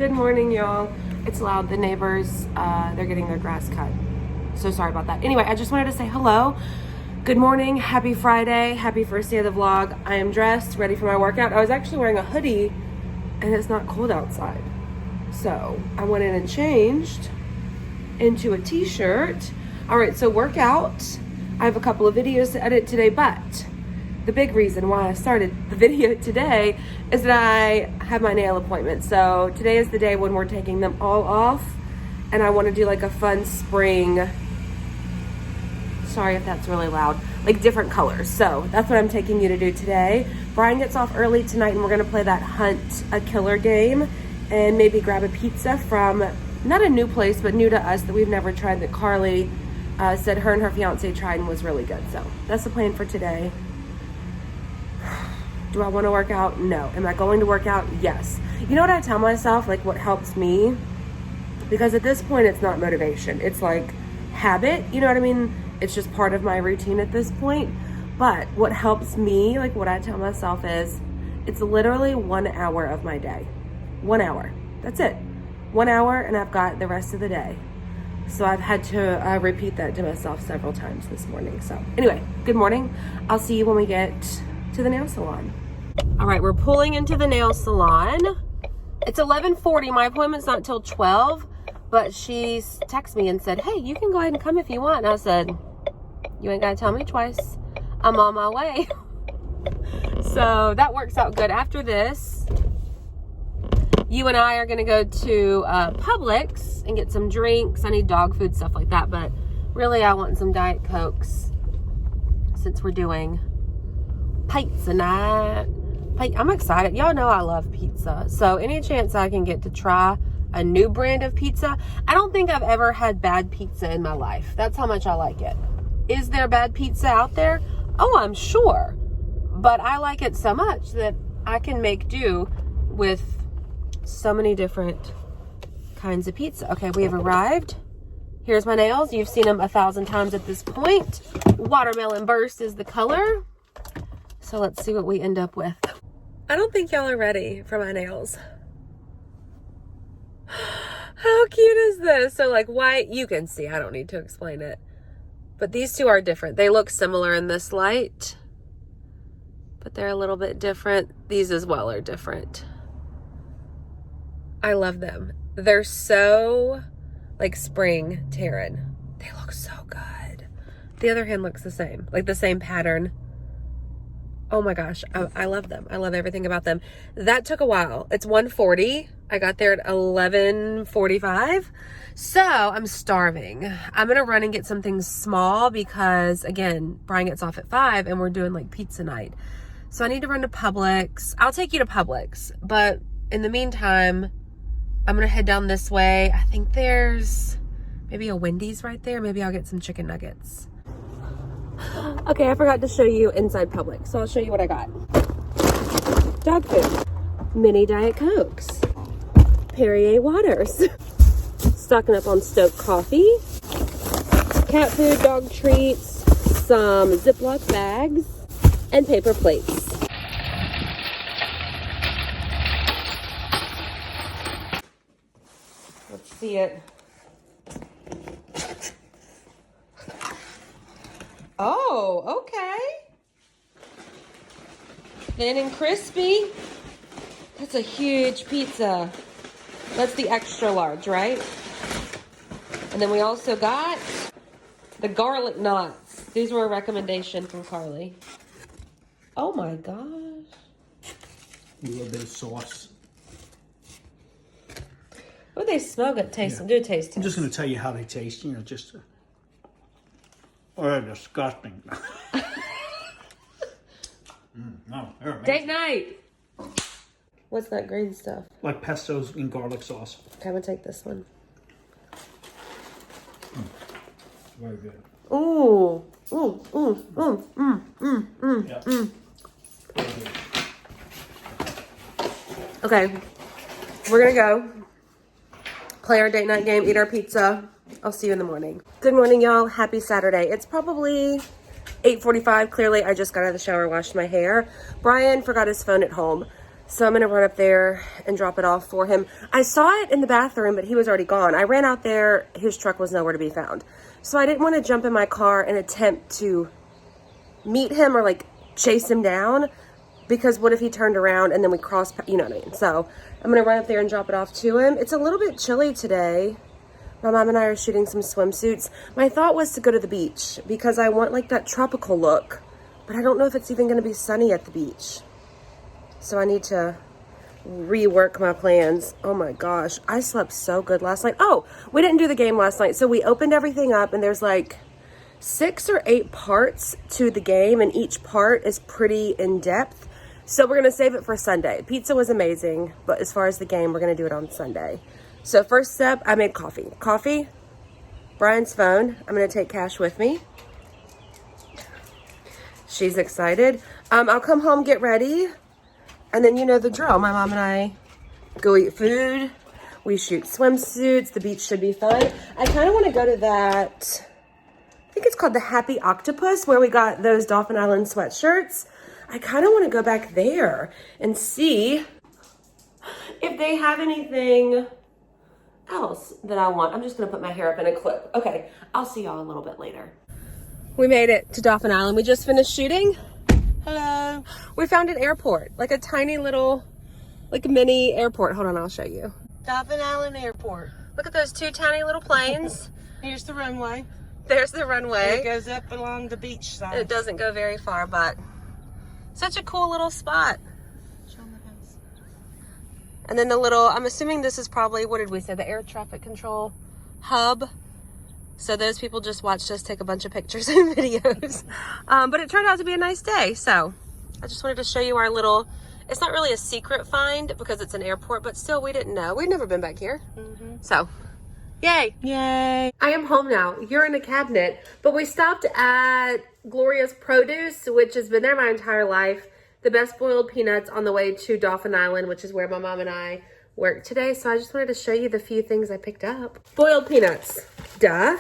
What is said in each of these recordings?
Good morning, y'all. It's loud. The neighbors, they're getting their grass cut. So sorry about that. Anyway, I just wanted to say hello. Good morning. Happy Friday. Happy first day of the vlog. I am dressed, ready for my workout. I was actually wearing a hoodie and it's not cold outside. So I went in and changed into a t-shirt. All right, so workout. I have a couple of videos to edit today, but the big reason why I started the video today is that I have my nail appointment. So today is the day when we're taking them all off, and I want to do like a fun spring, sorry if that's really loud, like different colors. So that's what I'm taking you to do today. Brian gets off early tonight and we're gonna play that hunt a killer game and maybe grab a pizza from, not a new place, but new to us that we've never tried, that Carly said her and her fiance tried and was really good. So that's the plan for today. Do I want to work out? No. Am I going to work out? Yes. You know what I tell myself, like what helps me? Because at this point, it's not motivation. It's like habit. You know what I mean? It's just part of my routine at this point. But what helps me, like what I tell myself is, it's literally 1 hour of my day. 1 hour. That's it. 1 hour and I've got the rest of the day. So I've had to repeat that to myself several times this morning. So anyway, good morning. I'll see you when we get to the nail salon. All right, we're pulling into the nail salon. It's 11:40. My appointment's not till 12, but she texted me and said, hey, you can go ahead and come if you want. And I said, you ain't gotta tell me twice. I'm on my way. So that works out good. After this, you and I are gonna go to Publix and get some drinks. I need dog food, stuff like that, but really I want some Diet Cokes since we're doing pizza night. I'm excited. Y'all know I love pizza. So any chance I can get to try a new brand of pizza. I don't think I've ever had bad pizza in my life. That's how much I like it. Is there bad pizza out there? Oh, I'm sure. But I like it so much that I can make do with so many different kinds of pizza. Okay, we have arrived. Here's my nails. You've seen them 1,000 times at this point. Watermelon Burst is the color. So let's see what we end up with. I don't think y'all are ready for my nails. How cute is this? So like white, you can see, I don't need to explain it. But these two are different. They look similar in this light, but they're a little bit different. These as well are different. I love them. They're so like spring Taren. They look so good. The other hand looks the same, like the same pattern. Oh my gosh, I love them. I love everything about them. That took a while. It's 1:40. I got there at 11:45. So I'm starving. I'm gonna run and get something small because again, Brian gets off at 5 and we're doing like pizza night. So I need to run to Publix. I'll take you to Publix, but in the meantime, I'm gonna head down this way. I think there's maybe a Wendy's right there. Maybe I'll get some chicken nuggets. Okay, I forgot to show you inside Publix, so I'll show you what I got. Dog food, mini Diet Cokes, Perrier waters, stocking up on Stoke coffee, cat food, dog treats, some Ziploc bags, and paper plates. Let's see it. Oh, okay. Thin and crispy. That's a huge pizza. That's the extra large, right? And then we also got the garlic knots. These were a recommendation from Carly. Oh my gosh. A little bit of sauce. Oh, they smell good. Taste them. Do a taste test. I'm just going to tell you how they taste, you know, just... Oh, they're disgusting. No, they're amazing. Date night. What's that green stuff? Like pestos and garlic sauce. Okay, I'm gonna take this one. Very good. Ooh. Yeah. Okay, we're gonna go play our date night game, eat our pizza. I'll see you in the morning. Good morning, y'all. Happy Saturday. It's probably 8:45. Clearly, I just got out of the shower, washed my hair. Brian forgot his phone at home. So I'm gonna run up there and drop it off for him. I saw it in the bathroom, but he was already gone. I ran out there, his truck was nowhere to be found. So I didn't want to jump in my car and attempt to meet him or like chase him down, because what if he turned around and then we crossed, you know what I mean? So I'm gonna run up there and drop it off to him. It's a little bit chilly today. My mom and I are shooting some swimsuits. My thought was to go to the beach because I want like that tropical look, but I don't know if it's even gonna be sunny at the beach. So I need to rework my plans. Oh my gosh, I slept so good last night. Oh, we didn't do the game last night. So we opened everything up and there's like 6 or 8 parts to the game and each part is pretty in depth. So we're gonna save it for Sunday. Pizza was amazing, but as far as the game, we're gonna do it on Sunday. So first step, I made coffee. Coffee, Brian's phone. I'm gonna take Cash with me. She's excited. I'll come home, get ready. And then you know the drill. My mom and I go eat food. We shoot swimsuits. The beach should be fun. I kind of want to go to that, I think it's called the Happy Octopus, where we got those Dolphin Island sweatshirts. I kind of want to go back there and see if they have anything else that I want. I'm just going to put my hair up in a clip. Okay, I'll see y'all a little bit later. We made it to Dolphin Island. We just finished shooting. Hello. We found an airport, like a tiny little, like mini airport. Hold on, I'll show you. Dolphin Island Airport. Look at those 2 tiny little planes. Here's the runway. There's the runway. It goes up along the beach side. It doesn't go very far, but such a cool little spot. Show 'em the house. And then the little, I'm assuming this is probably, what did we say, the air traffic control hub. So those people just watched us take a bunch of pictures and videos. But it turned out to be a nice day. So I just wanted to show you our little, it's not really a secret find because it's an airport, but still we didn't know. We'd never been back here. So yay. Yay. I am home now. You're in a cabinet, but we stopped at Gloria's Produce, which has been there my entire life. The best boiled peanuts on the way to Dolphin Island, which is where my mom and I work today. So I just wanted to show you the few things I picked up. Boiled peanuts, duh.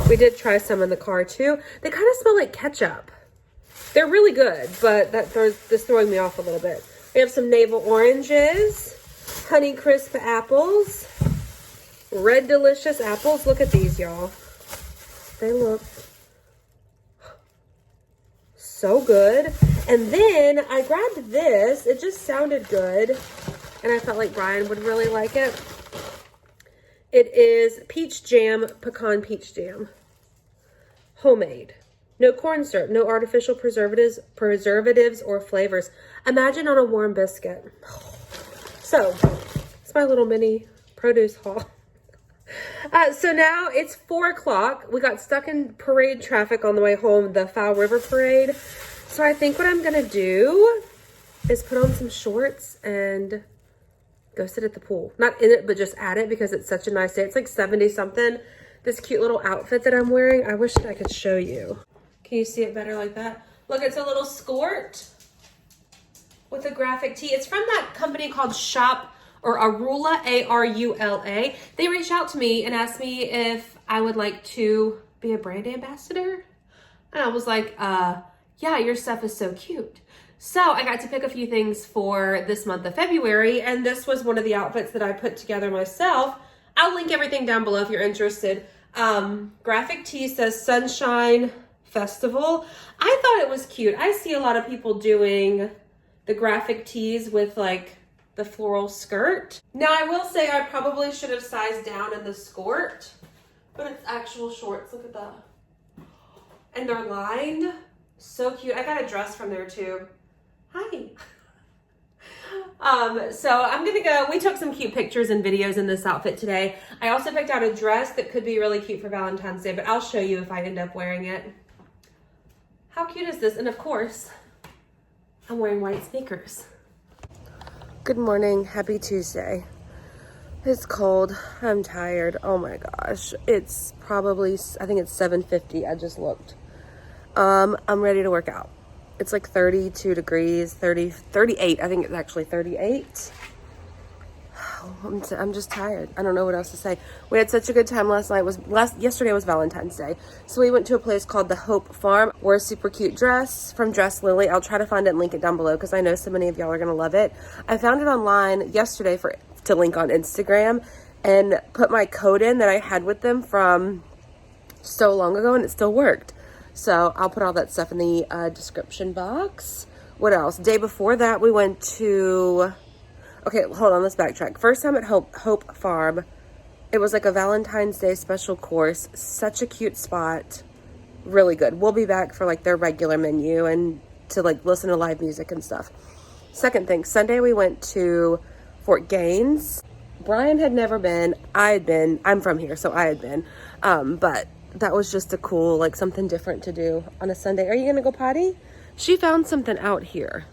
We did try some in the car too. They kind of smell like ketchup. They're really good, but this throwing me off a little bit. We have some navel oranges, Honey Crisp apples, Red Delicious apples. Look at these, y'all. They look so good. And then I grabbed this. It just sounded good. And I felt like Brian would really like it. It is peach jam, pecan peach jam. Homemade. No corn syrup, no artificial preservatives or flavors. Imagine on a warm biscuit. So, it's my little mini produce haul. So now it's 4 o'clock. We got stuck in parade traffic on the way home, the Foul River Parade. So I think what I'm gonna do is put on some shorts and go sit at the pool. Not in it, but just at it because it's such a nice day. It's like 70 something. This cute little outfit that I'm wearing. I wish that I could show you. Can you see it better like that? Look, it's a little skirt with a graphic tee. It's from that company called Shop or Arula, A-R-U-L-A. They reached out to me and asked me if I would like to be a brand ambassador. And I was like, yeah, your stuff is so cute. So I got to pick a few things for this month of February, and this was one of the outfits that I put together myself. I'll link everything down below if you're interested. Graphic tee says Sunshine Festival. I thought it was cute. I see a lot of people doing the graphic tees with like the floral skirt. Now I will say I probably should have sized down in the skirt, but it's actual shorts. Look at that. And they're lined. So cute. I got a dress from there too. Hi. So I'm gonna go, we took some cute pictures and videos in this outfit today. I also picked out a dress that could be really cute for Valentine's Day, but I'll show you if I end up wearing it. How cute is this? And of course, I'm wearing white sneakers. Good morning, happy Tuesday. It's cold, I'm tired, oh my gosh. It's probably, I think it's 7:50, I just looked. I'm ready to work out. It's like 32 degrees, 38, I think it's actually 38. I'm just tired. I don't know what else to say. We had such a good time last night. Yesterday was Valentine's Day. So we went to a place called the Hope Farm. Wore a super cute dress from Dress Lily. I'll try to find it and link it down below because I know so many of y'all are going to love it. I found it online yesterday to link on Instagram and put my code in that I had with them from so long ago, and it still worked. So I'll put all that stuff in the description box. What else? Day before that, we went to... Okay, hold on, let's backtrack. First time at Hope Farm, it was like a Valentine's Day special course. Such a cute spot. Really good. We'll be back for like their regular menu and to like listen to live music and stuff. Second thing, Sunday we went to Fort Gaines. Brian had never been. I had been. I'm from here, so I had been. But that was just a cool, like something different to do on a Sunday. Are you gonna go potty? She found something out here.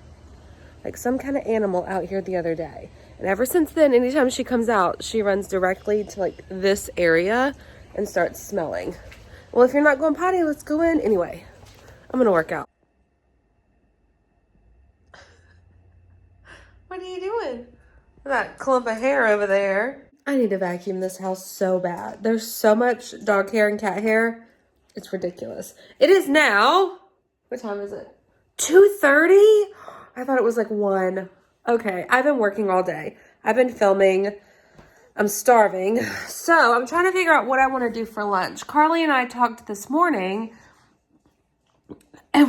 Like some kind of animal out here the other day. And ever since then, anytime she comes out, she runs directly to like this area and starts smelling. Well, if you're not going potty, let's go in. Anyway, I'm gonna work out. What are you doing? That clump of hair over there. I need to vacuum this house so bad. There's so much dog hair and cat hair. It's ridiculous. It is now, what time is it? 2:30? I thought it was like 1. Okay, I've been working all day. I've been filming. I'm starving. So I'm trying to figure out what I want to do for lunch. Carly and I talked this morning and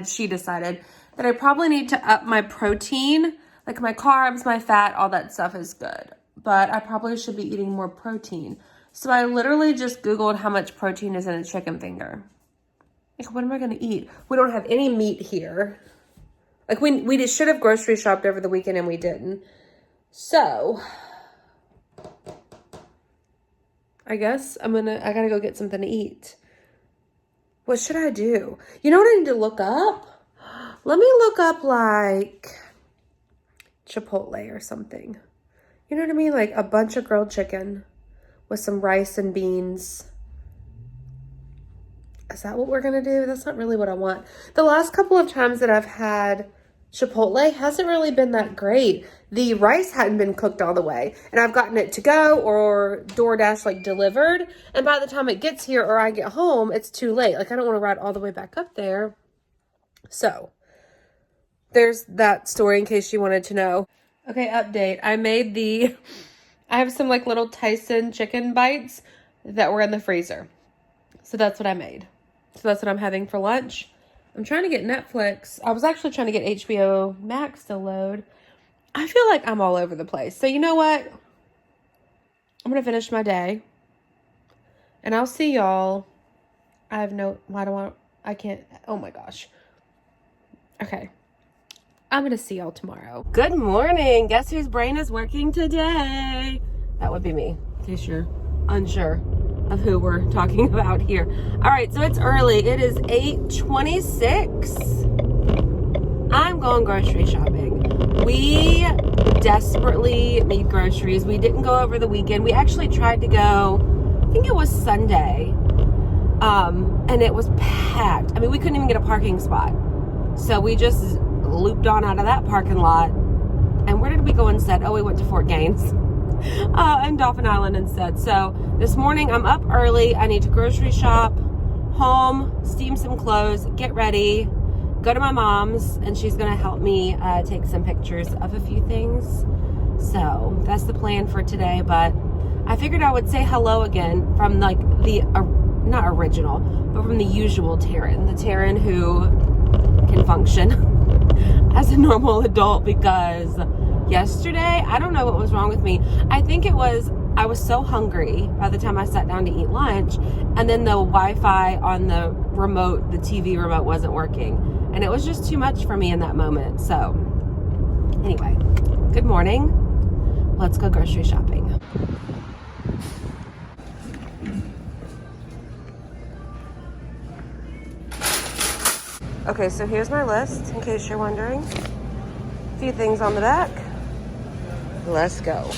she decided that I probably need to up my protein. Like my carbs, my fat, all that stuff is good. But I probably should be eating more protein. So I literally just Googled how much protein is in a chicken finger. Like, what am I going to eat? We don't have any meat here. Like, we just should have grocery shopped over the weekend and we didn't. So, I guess I gotta go get something to eat. What should I do? You know what I need to look up? Let me look up, like, Chipotle or something. You know what I mean? Like, a bunch of grilled chicken with some rice and beans. Is that what we're gonna do? That's not really what I want. The last couple of times that I've had Chipotle hasn't really been that great. The rice hadn't been cooked all the way, and I've gotten it to go or DoorDash like delivered, and by the time it gets here or I get home, it's too late. Like, I don't want to ride all the way back up there. So there's that story in case you wanted to know. Okay, update. I have some like little Tyson chicken bites that were in the freezer. So that's what I made. So that's what I'm having for lunch. I'm trying to get Netflix. I was actually trying to get HBO Max to load. I feel like I'm all over the place. So you know what? I'm going to finish my day. And I'll see y'all. I can't. Oh my gosh. Okay. I'm going to see y'all tomorrow. Good morning. Guess whose brain is working today? That would be me, in case you're unsure of who we're talking about here. All right, so it's early. It is 8:26. I'm going grocery shopping. We desperately need groceries. We didn't go over the weekend. We actually tried to go, I think it was Sunday, and it was packed. I mean, we couldn't even get a parking spot. So we just looped on out of that parking lot. And where did we go instead? Oh, we went to Fort Gaines. And Dolphin Island instead. So this morning I'm up early. I need to grocery shop, home, steam some clothes, get ready, go to my mom's, and she's gonna help me take some pictures of a few things. So that's the plan for today. But I figured I would say hello again from like the not original, but from the usual Taren, the Taren who can function as a normal adult, because yesterday, I don't know what was wrong with me. I think it was, I was so hungry by the time I sat down to eat lunch, and then the Wi-Fi on the remote, the TV remote wasn't working. And it was just too much for me in that moment. So anyway, good morning. Let's go grocery shopping. Okay, so here's my list, in case you're wondering. A few things on the back. Let's go.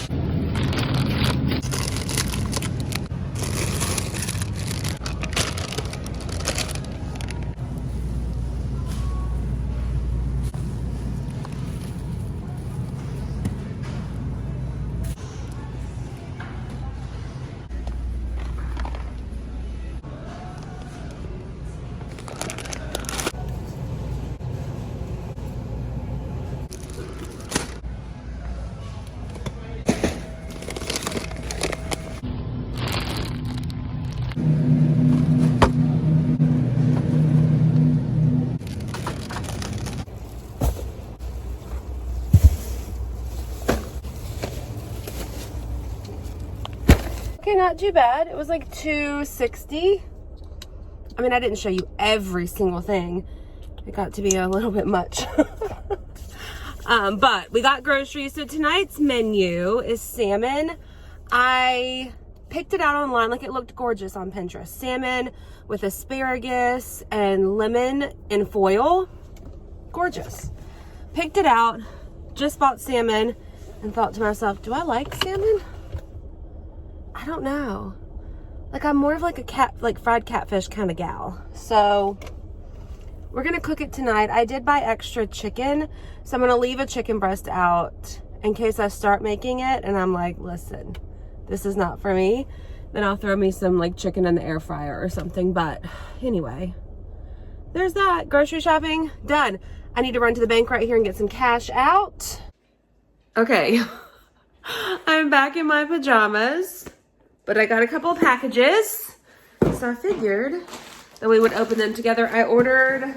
Okay, not too bad. It was like $2.60. I mean, I didn't show you every single thing. It got to be a little bit much. But we got groceries. So tonight's menu is salmon. I picked it out online. Like, it looked gorgeous on Pinterest. Salmon with asparagus and lemon in foil. Gorgeous. Picked it out. Just bought salmon and thought to myself, do I like salmon? I don't know. Like, I'm more of like a fried catfish kind of gal. So we're gonna cook it tonight. I did buy extra chicken, so I'm gonna leave a chicken breast out in case I start making it and I'm like, listen, this is not for me. Then I'll throw me some like chicken in the air fryer or something. But anyway, there's that. Grocery shopping done. I need to run to the bank right here and get some cash out. Okay, I'm back in my pajamas, but I got a couple of packages, so I figured that we would open them together. I ordered,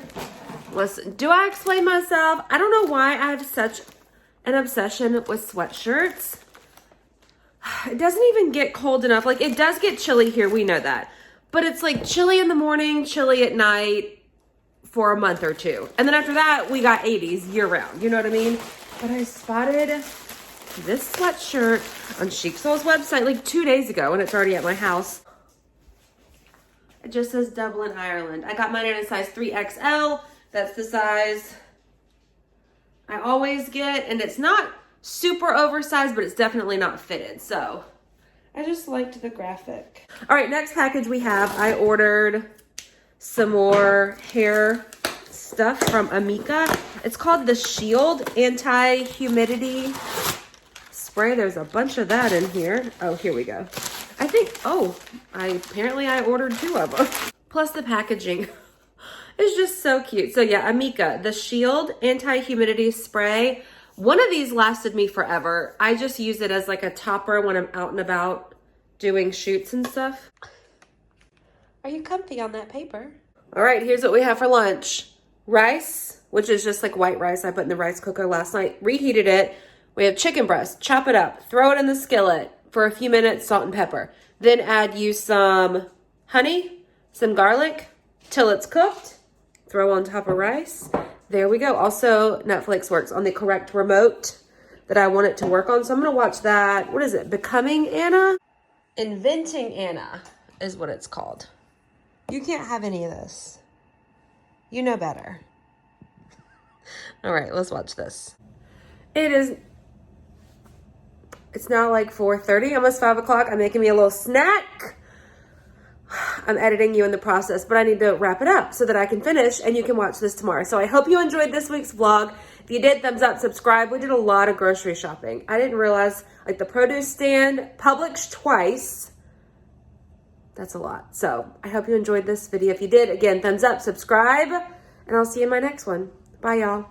listen, do I explain myself? I don't know why I have such an obsession with sweatshirts. It doesn't even get cold enough. Like, it does get chilly here, we know that. But it's like chilly in the morning, chilly at night for a month or two. And then after that, we got 80s year round, you know what I mean? But I spotted this sweatshirt on Chic Soul's website like 2 days ago, and it's already at my house. It just says Dublin, Ireland. I got mine in a size 3XL. That's the size I always get, and it's not super oversized, but it's definitely not fitted. So I just liked the graphic. All right, next package we have, I ordered some more hair stuff from Amika. It's called the Shield Anti-Humidity Spray. There's a bunch of that in here. Oh, here we go. I think, apparently I ordered 2 of them. Plus the packaging is just so cute. So yeah, Amika, the Shield Anti-Humidity Spray. One of these lasted me forever. I just use it as like a topper when I'm out and about doing shoots and stuff. Are you comfy on that paper? All right, here's what we have for lunch. Rice, which is just like white rice I put in the rice cooker last night. Reheated it. We have chicken breast. Chop it up. Throw it in the skillet for a few minutes, salt and pepper. Then add you some honey, some garlic, till it's cooked. Throw on top of rice. There we go. Also, Netflix works on the correct remote that I want it to work on. So I'm going to watch that. What is it? Becoming Anna? Inventing Anna is what it's called. You can't have any of this. You know better. All right, let's watch this. It's now like 4:30, almost 5 o'clock. I'm making me a little snack. I'm editing you in the process, but I need to wrap it up so that I can finish and you can watch this tomorrow. So I hope you enjoyed this week's vlog. If you did, thumbs up, subscribe. We did a lot of grocery shopping. I didn't realize, like, the produce stand, Publix twice. That's a lot. So I hope you enjoyed this video. If you did, again, thumbs up, subscribe, and I'll see you in my next one. Bye, y'all.